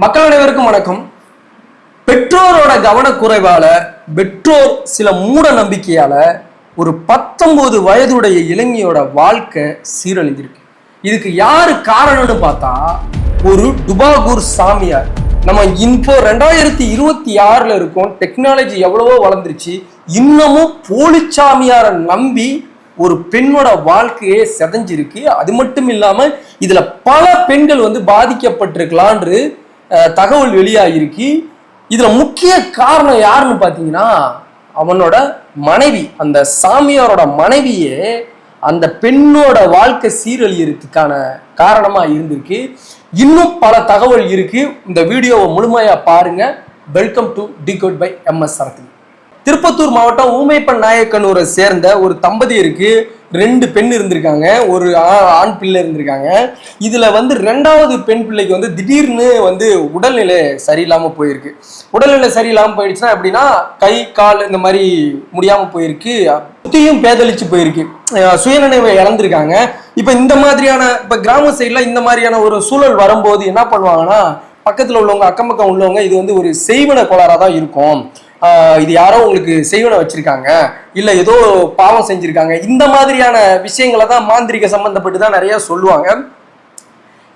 மக்கள் அனைவருக்கும் வணக்கம். பெற்றோரோட கவனக்குறைவால, பெற்றோர் சில மூட நம்பிக்கையால ஒரு 19 வயதுடைய இளைஞியோட வாழ்க்கை சீரழிஞ்சிருக்கு. இதுக்கு யாரு காரணம்னு பார்த்தா ஒரு டுபாகூர் சாமியார். நம்ம இப்போ 2026 இருக்கோம். டெக்னாலஜி எவ்வளவோ வளர்ந்துருச்சு. இன்னமும் போலி சாமியாரை நம்பி ஒரு பெண்ணோட வாழ்க்கையே செதஞ்சிருக்கு. அது மட்டும் இல்லாம இதுல பல பெண்கள் பாதிக்கப்பட்டிருக்கலான்னு தகவல் வெளியாகிருக்கு. இதுல முக்கிய காரணம் யாருன்னு பாத்தீங்கன்னா அவனோட மனைவி. அந்த சாமியாரோட மனைவியே அந்த பெண்ணோட வாழ்க்கை சீரழியறதுக்கான காரணமா இருந்திருக்கு. இன்னும் பல தகவல் இருக்கு. இந்த வீடியோவை முழுமையா பாருங்க. Welcome to decode by MS Sarathvi. Tirupattur மாவட்டம் ஊமைப்பன் நாயக்கனூரை சேர்ந்த ஒரு தம்பதியருக்கு 2 பெண் இருந்திருக்காங்க, ஒரு ஆண் பிள்ளை இருந்திருக்காங்க. இதுல 2வது பெண் பிள்ளைக்கு திடீர்னு உடல்நிலை சரியில்லாம போயிருக்கு. உடல்நிலை சரியில்லாம போயிடுச்சுன்னா எப்படின்னா கை கால் இந்த மாதிரி முடியாம போயிருக்கு, புத்தியும் பேதலிச்சு போயிருக்கு, சுயநினைவை இழந்திருக்காங்க. இப்ப இந்த மாதிரியான கிராம சைட்ல இந்த மாதிரியான ஒரு சூழல் வரும்போது என்ன பண்ணுவாங்கன்னா பக்கத்துல உள்ளவங்க அக்கம் பக்கம் உள்ளவங்க இது ஒரு செய்வன கோளாறா தான் இருக்கும், இது யாரோ உங்களுக்கு செய்வனை வச்சிருக்காங்க, இல்ல ஏதோ பாவம் செஞ்சிருக்காங்க, இந்த மாதிரியான விஷயங்களை தான் மாந்திரிக சம்பந்தப்பட்டு தான் நிறைய சொல்லுவாங்க.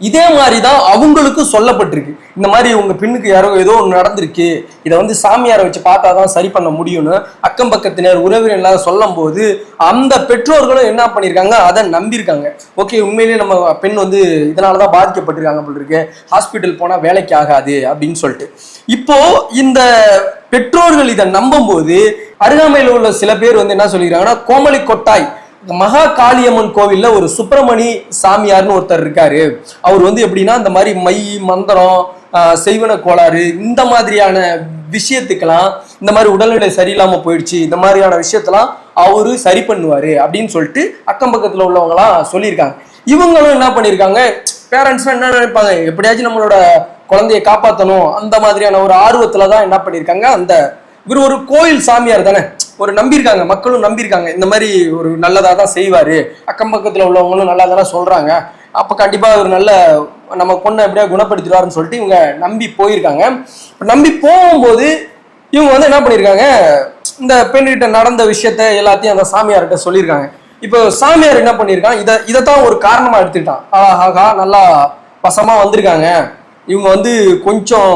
இதே மாதிரிதான் அவங்களுக்கும் சொல்லப்பட்டிருக்கு. இந்த மாதிரி உங்க பெண்ணுக்கு யாரோ ஏதோ ஒன்று நடந்திருக்கு, இதை சாமியாரை வச்சு பார்த்தாதான் சரி பண்ண முடியும்னு அக்கம் பக்கத்தினர் உறவினர் சொல்லும் போது அந்த பெற்றோர்களும் என்ன பண்ணியிருக்காங்க, அதை நம்பியிருக்காங்க. ஓகே, உண்மையிலேயே நம்ம பெண் இதனாலதான் பாதிக்கப்பட்டிருக்காங்க போல இருக்கு, ஹாஸ்பிட்டல் போனா வேலைக்கு ஆகாது அப்படின்னு சொல்லிட்டு. இப்போ இந்த பெற்றோர்கள் இதை நம்பும் போது அருகாமையில் உள்ள சில பேர் என்ன சொல்லிக்கிறாங்கன்னா, கோமலி கொட்டாய் மகா காளியம்மன் கோவில்ல ஒரு சுப்பிரமணி சாமியார்னு ஒருத்தர் இருக்காரு. அவர் எப்படின்னா இந்த மாதிரி மை மந்திரம் செய்வன கோளாறு இந்த மாதிரியான விஷயத்துக்கெல்லாம், இந்த மாதிரி உடல்நிலை சரியில்லாம போயிடுச்சு, இந்த மாதிரியான விஷயத்தெல்லாம் அவரு சரி பண்ணுவாரு அப்படின்னு சொல்லிட்டு அக்கம் பக்கத்துல உள்ளவங்களாம் சொல்லியிருக்காங்க. இவங்களும் என்ன பண்ணியிருக்காங்க, பேரண்ட்ஸ் என்ன நினைப்பாங்க, எப்படியாச்சும் நம்மளோட குழந்தைய காப்பாற்றணும் அந்த மாதிரியான ஒரு ஆர்வத்துலதான் என்ன பண்ணியிருக்காங்க, அந்த இவர் ஒரு கோயில் சாமியார் தானே, ஒரு நம்பியிருக்காங்க, மக்களும் நம்பியிருக்காங்க, இந்த மாதிரி ஒரு நல்லதா தான் செய்வாரு, அக்கம் பக்கத்துல உள்ளவங்களும் நல்லா தானே சொல்றாங்க, அப்ப கண்டிப்பா ஒரு நல்ல நம்ம பொண்ணை எப்படியா குணப்படுத்திடுவாருன்னு சொல்லிட்டு இவங்க நம்பி போயிருக்காங்க. நம்பி போகும்போது இவங்க என்ன பண்ணியிருக்காங்க, இந்த பெண்கிட்ட நடந்த விஷயத்த எல்லாத்தையும் அந்த சாமியார்கிட்ட சொல்லியிருக்காங்க. இப்போ சாமியார் என்ன பண்ணியிருக்கான், இதைத்தான் ஒரு காரணமா எடுத்துக்கிட்டான். ஆஹா, நல்லா வசமா வந்திருக்காங்க, இவங்க கொஞ்சம்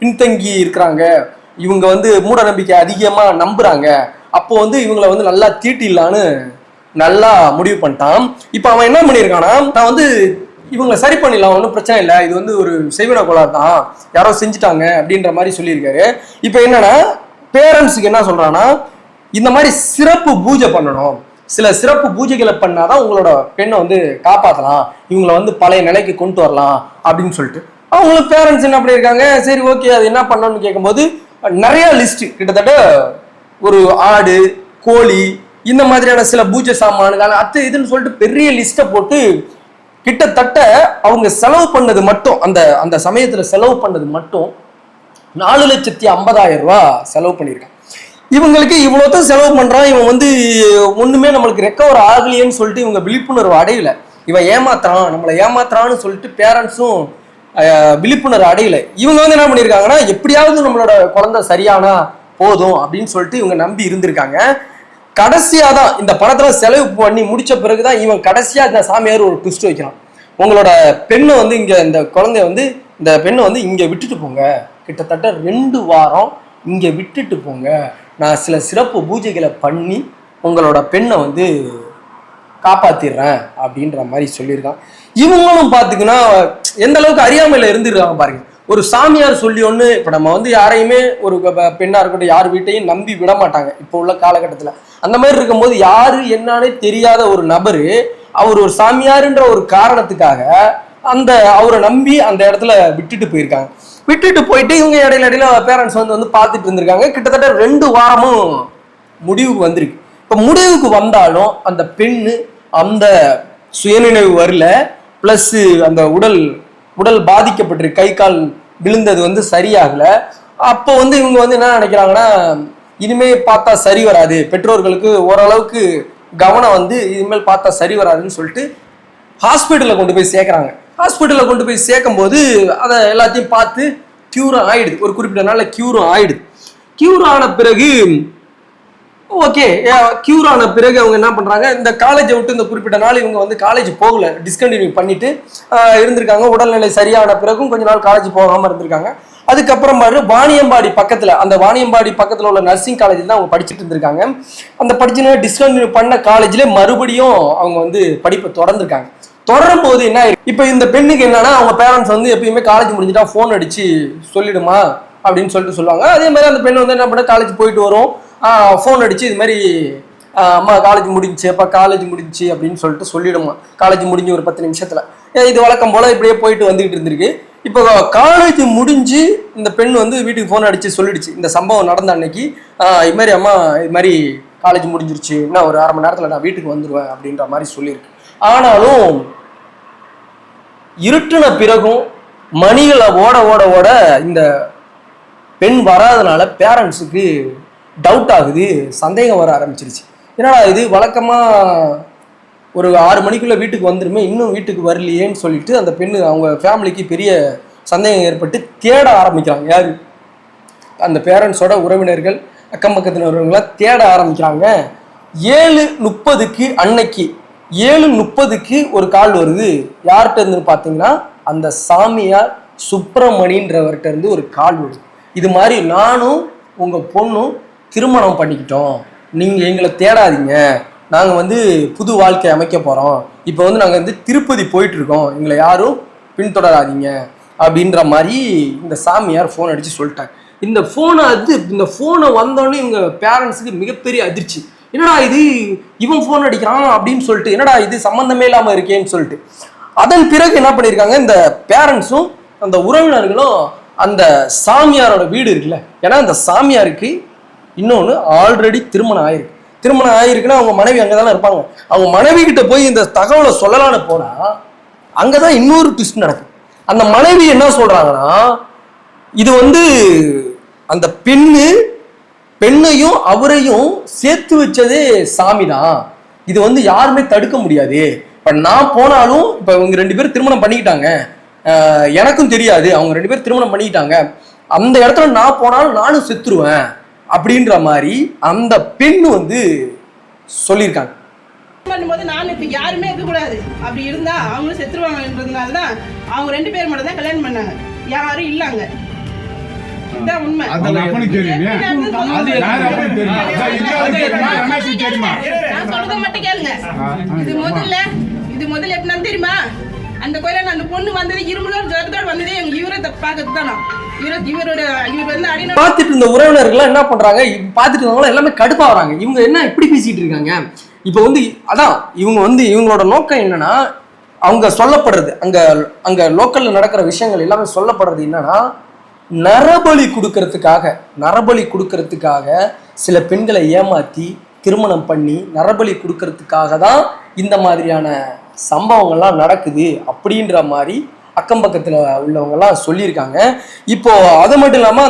பின்தங்கி இருக்கிறாங்க, இவங்க மூட நம்பிக்கை அதிகமா நம்புறாங்க, அப்போ இவங்களை நல்லா தீட்டிடலான்னு நல்லா முடிவு பண்ணிட்டான். இப்ப அவன் என்ன பண்ணியிருக்கானா, நான் இவங்களை சரி பண்ணிடலாம், ஒன்றும் பிரச்சனை இல்லை, இது ஒரு செய்வன கோளாறு தான், யாரோ செஞ்சுட்டாங்க அப்படின்ற மாதிரி சொல்லியிருக்காரு. இப்ப என்னன்னா பேரண்ட்ஸுக்கு என்ன சொல்றான்னா, இந்த மாதிரி சிறப்பு பூஜை பண்ணணும், சில சிறப்பு பூஜைகளை பண்ணாதான் உங்களோட பெண்ணை காப்பாற்றலாம், இவங்களை பழைய நிலைக்கு கொண்டு வரலாம் அப்படின்னு சொல்லிட்டு அவங்களுக்கு பேரண்ட்ஸ் என்ன பண்ணியிருக்காங்க. சரி, ஓகே, அது என்ன பண்ணணும்னு கேட்கும்போது நிறைய லிஸ்ட், கிட்டத்தட்ட ஒரு ஆடு கோழி இந்த மாதிரியான சில பூஜை சாமான்கள் இதுன்னு சொல்லிட்டு பெரிய லிஸ்ட்டை போட்டு கிட்டத்தட்ட அவங்க செலவு பண்ணது மட்டும் அந்த சமயத்துல செலவு பண்ணது மட்டும் 4,50,000 ரூபாய் செலவு பண்ணியிருக்காங்க. இவங்களுக்கு இவ்வளோதான் செலவு பண்றான், இவன் ஒண்ணுமே நம்மளுக்கு ரெக்கவர் ஆகலையேன்னு சொல்லிட்டு இவங்க விழிப்புணர்வு அடையல, இவன் ஏமாத்துறான், நம்மளை ஏமாத்துறான்னு சொல்லிட்டு பேரண்ட்ஸும் விழிப்புணர்வு அடையல. இவங்க என்ன பண்ணியிருக்காங்கன்னா, எப்படியாவது நம்மளோட குழந்தை சரியானா போதும் அப்படின்னு சொல்லிட்டு இவங்க நம்பி இருந்திருக்காங்க. கடைசியா தான் இந்த பணத்துல செலவு பண்ணி முடிச்ச பிறகுதான் இவன் கடைசியா இந்த சாமியார் ஒரு ட்விஸ்ட் வைக்கிறான். உங்களோட பெண்ணை இங்க இந்த குழந்தைய இந்த பெண்ணை இங்க விட்டுட்டு போங்க, கிட்டத்தட்ட 2 வாரம் இங்க விட்டுட்டு போங்க, நான் சில சிறப்பு பூஜைகளை பண்ணி உங்களோட பெண்ணை காப்பாத்திடுறேன் அப்படின்ற மாதிரி சொல்லியிருக்கான். இவங்களும் பாத்தீங்கன்னா எந்த அளவுக்கு அறியாமையில இருந்துருக்காங்க பாருங்க. ஒரு சாமியார் சொல்லி ஒண்ணு, இப்ப நம்ம யாரையுமே ஒரு பெண்ணா இருக்கட்டும் யார் வீட்டையும் நம்பி விட மாட்டாங்க இப்போ உள்ள காலகட்டத்துல. அந்த மாதிரி இருக்கும்போது யாரு என்னன்னே தெரியாத ஒரு நபரு அவர் ஒரு சாமியாருன்ற ஒரு காரணத்துக்காக அவரை நம்பி அந்த இடத்துல விட்டுட்டு போயிருக்காங்க. விட்டுட்டு போயிட்டு இவங்க இடையில பேரண்ட்ஸ் பார்த்துட்டு இருந்திருக்காங்க. கிட்டத்தட்ட 2 வாரமும் முடிவுக்கு வந்திருக்கு. இப்ப முடிவுக்கு வந்தாலும் அந்த பெண்ணு அந்த சுயநினைவு வரல, பிளஸ் அந்த உடல் பாதிக்கப்பட்டிருக்கு, கை கால் விழுந்தது சரியாகல. அப்போ இவங்க என்ன நினைக்கிறாங்கன்னா, இனிமே பார்த்தா சரி வராது, பெற்றோர்களுக்கு ஓரளவுக்கு கவனம் இனிமேல் பார்த்தா சரி வராதுன்னு சொல்லிட்டு ஹாஸ்பிட்டல்ல கொண்டு போய் சேர்க்குறாங்க. ஹாஸ்பிட்டலில் கொண்டு போய் சேர்க்கும் போது அதை எல்லாத்தையும் பார்த்து க்யூரும் ஆயிடுது, ஒரு குறிப்பிட்ட நாளில் க்யூரும் ஆயிடுது. க்யூர் ஆன பிறகு ஓகே, க்யூர் ஆன பிறகு அவங்க என்ன பண்ணுறாங்க, இந்த காலேஜை விட்டு இந்த குறிப்பிட்ட நாள் இவங்க வந்து காலேஜ் போகல, டிஸ்கண்டினியூ பண்ணிட்டு இருந்திருக்காங்க. உடல்நிலை சரியான பிறகும் கொஞ்ச நாள் காலேஜ் போகாமல் இருந்திருக்காங்க. அதுக்கப்புறம் வாணியம்பாடி பக்கத்தில், அந்த வாணியம்பாடி பக்கத்தில் உள்ள நர்சிங் காலேஜில் தான் அவங்க படிச்சுட்டு இருந்திருக்காங்க. அந்த படிச்சுன்னா டிஸ்கண்டினியூ பண்ண காலேஜில் மறுபடியும் அவங்க வந்து படிப்பை தொடர்ந்துருக்காங்க. தொடரும் போது என்ன ஆயிருக்கு, இப்போ இந்த பெண்ணுக்கு என்னன்னா அவங்க பேரண்ட்ஸ் வந்து எப்பயுமே காலேஜ் முடிஞ்சுட்டா ஃபோன் அடிச்சு சொல்லிடுமா அப்படின்னு சொல்லிட்டு சொல்லுவாங்க. அதே மாதிரி அந்த பெண் வந்து என்ன பண்ண, காலேஜ் போயிட்டு வரும், ஃபோன் அடிச்சு இது மாதிரி அம்மா காலேஜ் முடிஞ்சிச்சு, அப்பா காலேஜ் முடிஞ்சிச்சு அப்படின்னு சொல்லிட்டு சொல்லிடுமா. காலேஜ் முடிஞ்சு ஒரு 10 நிமிஷத்துல. இது வழக்கம் போல இப்படியே போயிட்டு வந்துகிட்டு இருந்திருக்கு. இப்போ காலேஜ் முடிஞ்சு இந்த பெண் வந்து வீட்டுக்கு ஃபோன் அடிச்சு சொல்லிடுச்சு, இந்த சம்பவம் நடந்த அன்னைக்கு இது மாதிரி அம்மா இது மாதிரி காலேஜ் முடிஞ்சிருச்சு, இன்னும் ஒரு 1/2 மணி நேரத்தில் நான் வீட்டுக்கு வந்துடுவேன் அப்படின்ற மாதிரி சொல்லியிருக்கு. ஆனாலும் இருட்டுன பிறகும் மணிகளை ஓட ஓட ஓட இந்த பெண் வராதனால பேரண்ட்ஸுக்கு டவுட் ஆகுது, சந்தேகம் வர ஆரம்பிச்சிருச்சு. என்னடா இது வழக்கமாக ஒரு 6 மணிக்குள்ளே வீட்டுக்கு வந்துருமே, இன்னும் வீட்டுக்கு வரலையேன்னு சொல்லிட்டு அந்த பெண்ணு அவங்க ஃபேமிலிக்கு பெரிய சந்தேகம் ஏற்பட்டு தேட ஆரம்பிக்கிறாங்க. யார், அந்த பேரண்ட்ஸோட உறவினர்கள் அக்கம் பக்கத்தில் உள்ளவங்களாம் தேட ஆரம்பிக்கிறாங்க. 7:30க்கு அன்னைக்கு 7:30க்கு ஒரு கால் வருது. யார்கிட்ட இருந்து பார்த்தீங்கன்னா அந்த சாமியார் சுப்பிரமணின்றவர்கிட்ட இருந்து ஒரு கால் வருது. இது மாதிரி நானும் உங்கள் பொண்ணும் திருமணம் பண்ணிக்கிட்டோம், நீங்கள் எங்களை தேடாதீங்க, நாங்கள் வந்து புது வாழ்க்கை அமைக்க போகிறோம், இப்போ வந்து நாங்கள் வந்து திருப்பதி போயிட்டுருக்கோம், எங்களை யாரும் பின்தொடராதீங்க அப்படின்ற மாதிரி இந்த சாமியார் ஃபோன் அடித்து சொல்லிட்டாங்க. இந்த ஃபோனை வந்தோடனே இவங்க பேரண்ட்ஸுக்கு மிகப்பெரிய அதிர்ச்சி. என்னடா இது, இவன் ஃபோன் அடிக்கிறான் அப்படின்னு சொல்லிட்டு, என்னடா இது சம்மந்தமே இல்லாமல் இருக்கேன்னு சொல்லிட்டு. அதன் பிறகு என்ன பண்ணியிருக்காங்க, இந்த பேரண்ட்ஸும் அந்த உறவினர்களும் அந்த சாமியாரோட வீடு இருக்குல்ல, ஏன்னா அந்த சாமியாருக்கு இன்னொன்று ஆல்ரெடி திருமணம் ஆயிருக்குன்னா அவங்க மனைவி அங்கே தானே இருப்பாங்க. அவங்க மனைவி கிட்ட போய் இந்த தகவலை சொல்லலான்னு போனா அங்கதான் இன்னொரு ட்விஸ்ட் நடக்கும். அந்த மனைவி என்ன சொல்றாங்கன்னா, இது வந்து அந்த பெண்ணையும் அவரையும் சேர்த்து வச்சதே சாமி தான், இது வந்து யாருமே தடுக்க முடியாது. இப்ப நான் போனாலும் இப்ப இவங்க 2 பேரும் திருமணம் பண்ணிக்கிட்டாங்க, எனக்கும் தெரியாது, அவங்க 2 பேரும் திருமணம் பண்ணிக்கிட்டாங்க, அந்த இடத்துல நான் போனாலும் நானும் செத்துருவேன் அப்படின்ற மாதிரி அந்த பெண் வந்து சொல்லியிருக்காங்க. பண்ணும்போது நான் இப்ப யாருமே இருக்க கூடாது, அப்படி இருந்தா அவங்களும் செத்துருவாங்கன்றதுனால தான் அவங்க 2 பேர் மட்டும் தான் கல்யாணம் பண்ணாங்க, யாரும் இல்லாங்க. இதான் உண்மை. நான் சொல்றத மட்டும் கேளுங்க. இது முதல்ல எப்படின்னு தெரியுமா, அந்த கோயில அந்த பொண்ணு வந்தது இருமலோட ஜோரத்தோட வந்ததே எங்க இவரை பார்க்கறது தானா. பார்த்துட்டு இருந்த உறவினர்கள் என்ன பண்றாங்க, பார்த்துட்டு இருந்தவங்க எல்லாமே கடுப்பா வராங்க. இவங்க என்ன இப்படி பேசிட்டு இருக்காங்க. இப்போ வந்து அதான் இவங்களோட நோக்கம் என்னன்னா, அவங்க சொல்லப்படுறது அங்க லோக்கல்ல நடக்கிற விஷயங்கள் எல்லாமே சொல்லப்படுறது என்னன்னா, நரபலி கொடுக்கறதுக்காக சில பெண்களை ஏமாத்தி திருமணம் பண்ணி நரபலி கொடுக்கறதுக்காக தான் இந்த மாதிரியான சம்பவங்கள்லாம் நடக்குது அப்படின்ற மாதிரி அக்கம் பக்கத்தில் உள்ளவங்கெல்லாம் சொல்லியிருக்காங்க. இப்போ அது மட்டும் இல்லாமல்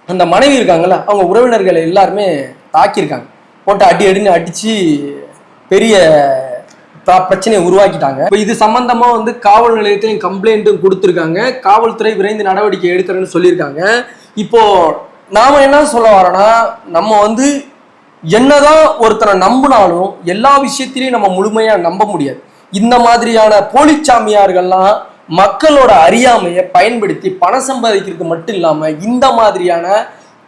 அந்த மனைவி இருக்காங்கல்ல, அவங்க உறவினர்களை எல்லாருமே தாக்கியிருக்காங்க, போட்டு அடின்னு அடித்து பெரிய பிரச்சனையை உருவாக்கிட்டாங்க. இப்போ இது சம்பந்தமா வந்து காவல் நிலையத்திலையும் கம்ப்ளைண்ட்டும் கொடுத்துருக்காங்க. காவல்துறை விரைந்து நடவடிக்கை எடுக்கிறேன்னு சொல்லியிருக்காங்க. இப்போ நாம என்ன சொல்ல வரோன்னா, நம்ம வந்து என்னதான் ஒருத்தரை நம்பினாலும் எல்லா விஷயத்திலையும் நம்ம முழுமையா நம்ப முடியாது. இந்த மாதிரியான போலிச்சாமியார்கள்லாம் மக்களோட அறியாமையை பயன்படுத்தி பணம் சம்பாதிக்கிறதுக்கு மட்டும் இல்லாம இந்த மாதிரியான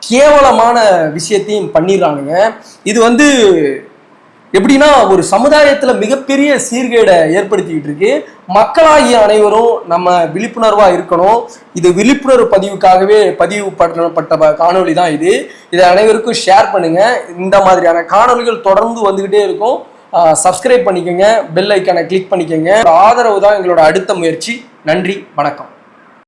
கேவலமான விஷயத்தையும் பண்ணிடுறானுங்க. இது வந்து எப்படின்னா ஒரு சமுதாயத்துல மிகப்பெரிய சீர்கேடை ஏற்படுத்திக்கிட்டு இருக்கு. மக்களாகிய அனைவரும் நம்ம விழிப்புணர்வா இருக்கணும். இது விழிப்புணர்வு பதிவுக்காகவே பதிவு பண்ணப்பட்ட காணொலி தான் இது. இதை அனைவருக்கும் ஷேர் பண்ணுங்க. இந்த மாதிரியான காணொலிகள் தொடர்ந்து வந்துகிட்டே இருக்கும். சப்ஸ்கிரைப் பண்ணிக்கோங்க, பெல் ஐக்கானை கிளிக் பண்ணிக்கோங்க. ஆதரவு தான் எங்களோட அடுத்த முயற்சி. நன்றி, வணக்கம்.